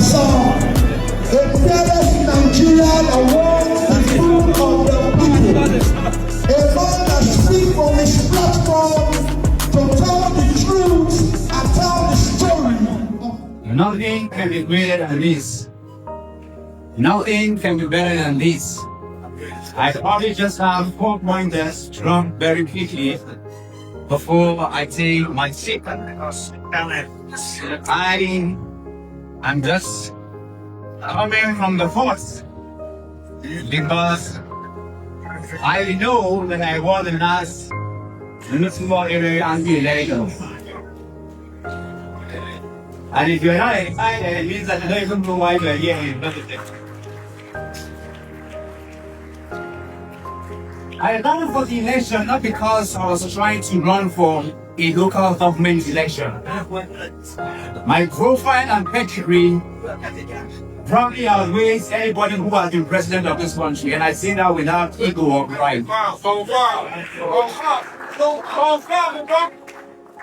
song. A fearless Nigerian awards the food of the people. A man that speaks from his platform to tell the truth and tell the story. Nothing can be greater than this. Nothing can be better than this. I probably just have 4 pointers to run very quickly before I take my seat. I'm just coming from the force because I know that I was the last municipal area anti-election. And if you're not excited, it means that I don't even know why you're here. I ran for the election not because I was trying to run for a local government election. My profile and pedigree probably outweighs anybody who has been president of this country, and I say that without ego or pride.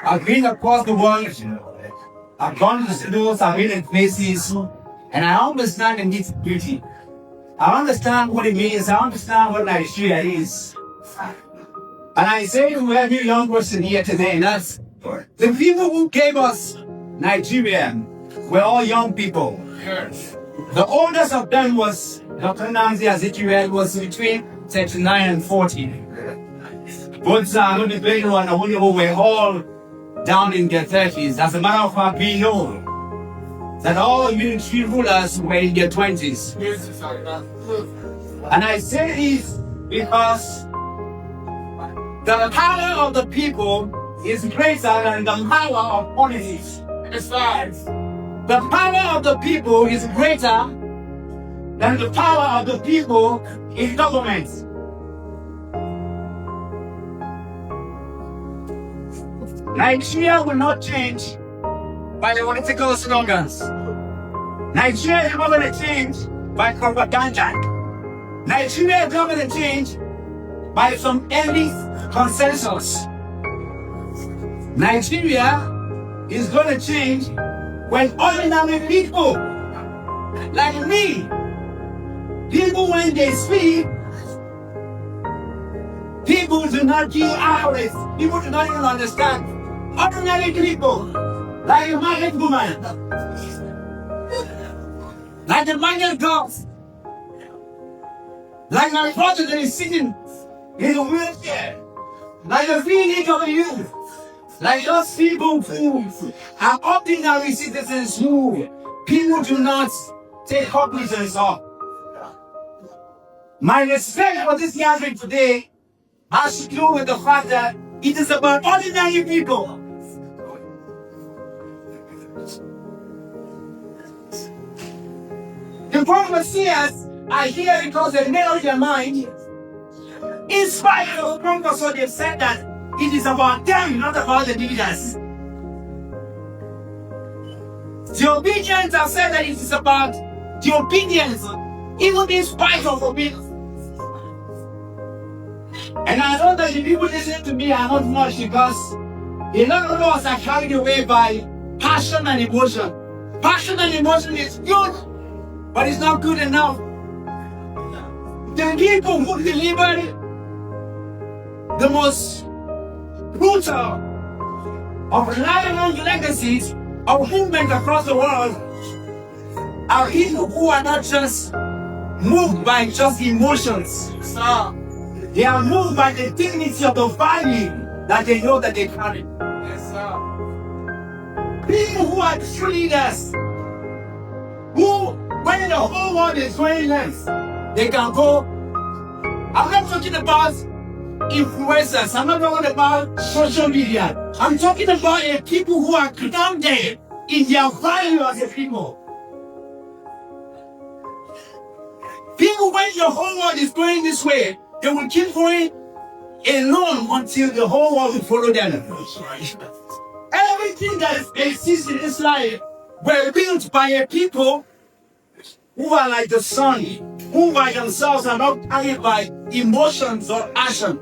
I've been across the world, I've gone to schools, I've been in places, and I understand the need for beauty. I understand what it means, I understand what Nigeria is. And I say to every young person here today, that's the people who gave us Nigeria were all young people. The oldest of them was Dr. Nnamdi Azikiwe, was between 39 and 40. Both Nnamdi and Awolowo were all down in their 30s. As a matter of fact, we know that all military rulers were in their 20s. And I say this because the power of the people is greater than the power of politics. The power of the people is greater than the power of the people in government. Nigeria will not change by the political slogans. Nigeria is not going to change by propaganda. Nigeria is not going to change by some elite consensus. Nigeria is going to change when ordinary people like me, people when they speak, people do not give hours, people do not even understand. Ordinary people, like a married woman, like a married girl, like my brother that is sitting in a wheelchair, like the village of the youth, like those people who are ordinary citizens who people do not take cognizance of. My respect for this gathering today has to do with the fact that it is about ordinary people. The prophecies are here because they nailed their mind. In spite of Kwankwaso, they've said that it is about them, not about the leaders. The obedience have said that it is about the obedience, even in spite of obedience. And I know that the people listening to me are not much because a lot of us are carried away by passion and emotion. Passion and emotion is good, but it's not good enough. The people who delivered the most brutal of lifelong legacies of movement across the world are people who are not just moved by just emotions. They are moved by the dignity of the value that they know that they carry. People who are true leaders, who, when the whole world is going left, they can go. I'm not talking about influencers. I'm not talking about social media. I'm talking about people who are grounded in their value as a people. People, when the whole world is going this way, they will keep going alone until the whole world will follow them. Everything that exists in this life were built by a people who are like the sun, who by themselves are not carried by emotions or action.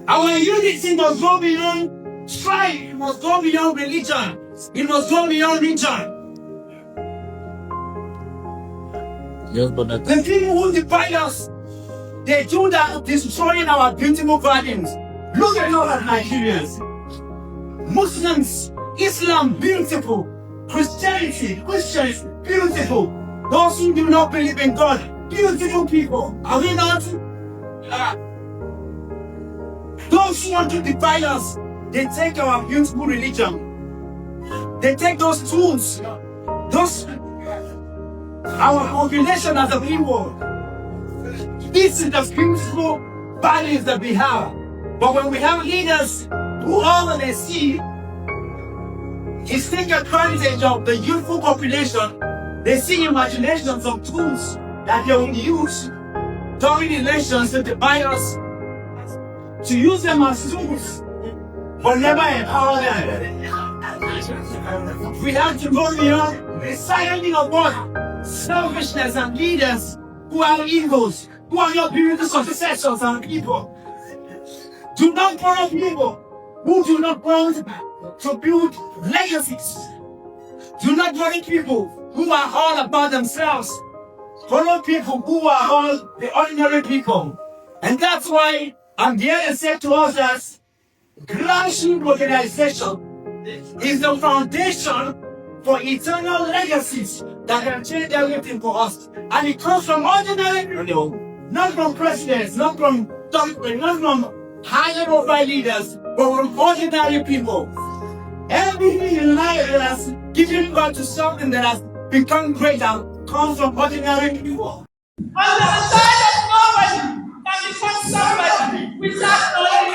Our unity must go beyond strife, must go beyond religion. It must go beyond region. The people who divide us, they do that, destroying our beautiful gardens. Look at all as Nigerians. Muslims, Islam, beautiful. Christians, beautiful. Those who do not believe in God, beautiful people. Are we not? Those who want to divide us, they take our beautiful religion. They take those tools, our population as a people. This is the beautiful values that we have. But when we have leaders who all that they see is take advantage of the youthful population, they see imaginations of tools that they will use during elections to divide us, to use them as tools, but never empower them. We have to go beyond the silently of what? Selfishness and leaders who are evils, who are not beautiful successors and people. Do not follow people who do not want to build legacies. Do not follow people who are all about themselves. Follow people who are all the ordinary people. And that's why I'm here to say to us that grassroots organization is the foundation for eternal legacies that can change everything for us. And it comes from ordinary people, not from presidents, not from doctors, not from higher profile leaders, but from ordinary people. Everything in life that has given birth to something that has become greater comes from ordinary people. On the side of nobody can become somebody without knowing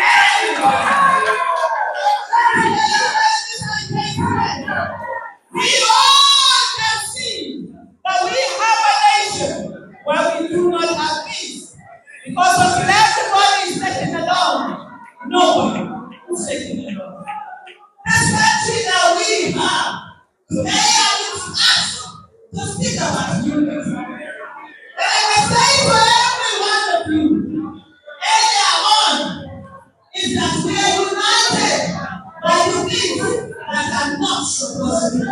anyone. We all can see that we have a nation where we do not have peace. Because until everybody is taken along, nobody is taken along. The country that we have today, I will ask to speak about unity. And I can say to every one of you, earlier on, is that we are united by the things that are not supposed to be.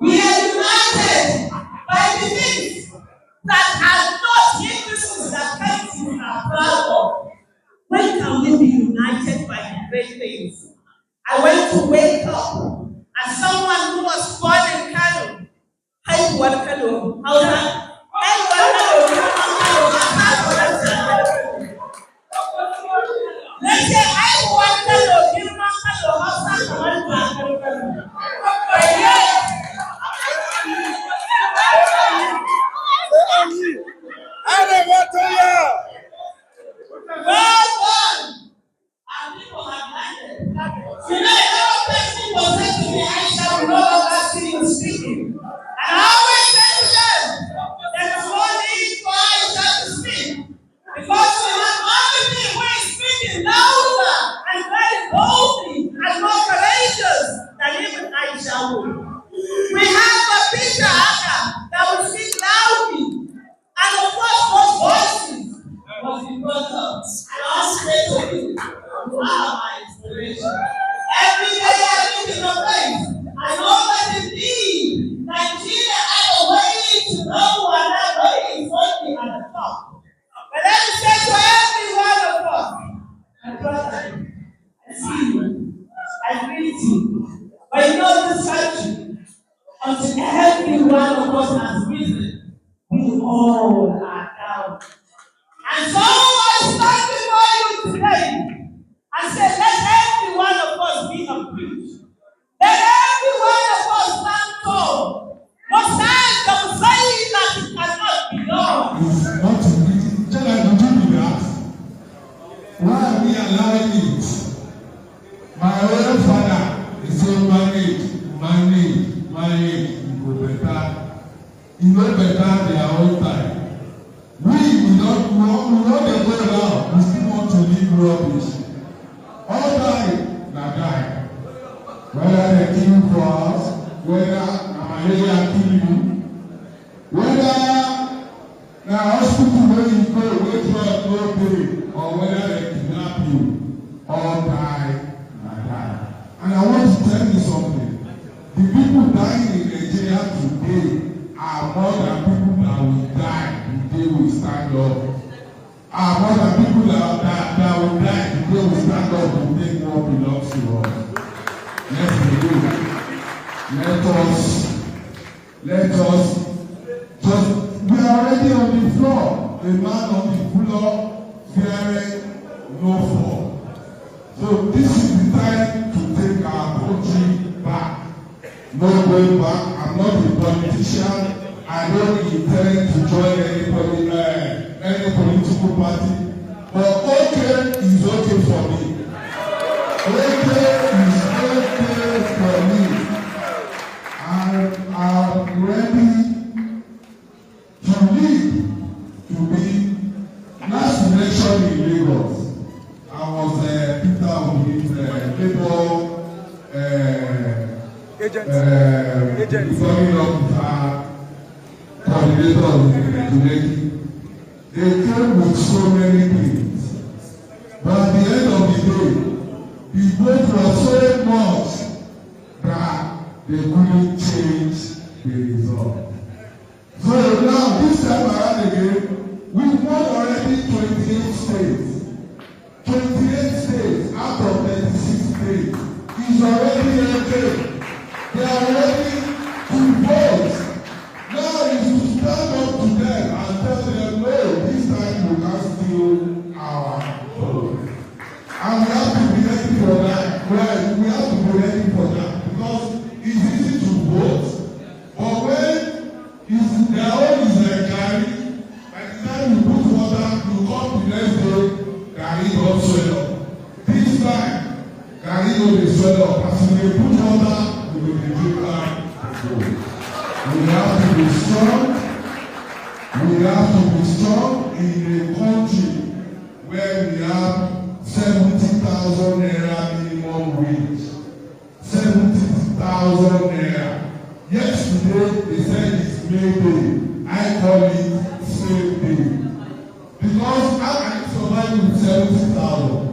We are united by the things that are not industries that countries are proud of. When can we be united by the great things? I went to wake up as someone who was born in Kano. Hey, what Kano? How that? Hey, what Kano? Let's say, I want Kano. Give me Kano. How's that? Well done! And people have landed. You know, another person was saying to me, Aisha, we no longer see you speaking. And I always say to them, there is no need for Aisha to speak. Because we have other people who is speaking louder and very boldly and more courageous than even Aisha would. We have a Peter Aka that will speak loudly. And of course, those voices was because of. And I'll say to you, you are my inspiration. Every day I look in your face, I know that indeed Nigeria had a way to know what that way is working at the top. But let me say to every one of us, my brother, I see you, I greet you. But you know this country, until every one of us has risen, we all are down. And so I stand before you today and say, let every one of us be a preach. Let every one of us stand tall. No sign that will say that it cannot be done. Not to be, tell us to do that. Why are we allowing it? My own father is so managed, go better. You know better their own time. We not the way around. We still want to live rubbish. All die, na die. Whether they kill for us, whether malaria kill you, whether the hospital where you go, where drug no pay, or whether they kidnap you, all die, na die. And I want to tell you something. to us. Let's begin. Let us just, we are already on the floor. A man on the floor fearing no fall. So this is the time to take our country back. No going back. I'm not a politician. I don't intend to join any political party. But okay is okay for me. Okay is okay for me. I'm ready to lead, to be last election in Lagos. I was Peter Obi's becoming officer, coordinator of the community. They came with so many things. But at the end of the day, the vote was so much that they couldn't change the result. So now, this time around again, we've won already 28 states. 28 states out of 36 states is already okay. They are ready to vote. Now is to stand up to them and tell them, no, this time we can steal our vote. And we have to be ready for that. Right? We have to be ready for that because it's easy to vote. But when their own is like Gary, by the time you put water, you come the next day, Gary don't swell up. This time, Gary no dey swell up. As you dey put water, you go dey drink am. We have to be strong. We have to be strong in a country where we have 70,000 naira minimum wage. 70,000 naira. Yesterday they said it's May Day. I call it Slave Day. Because how can you survive with 70,000?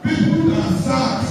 People that start.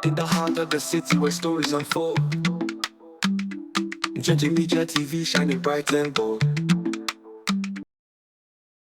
In the heart of the city where stories unfold, judging media TV shining bright and bold.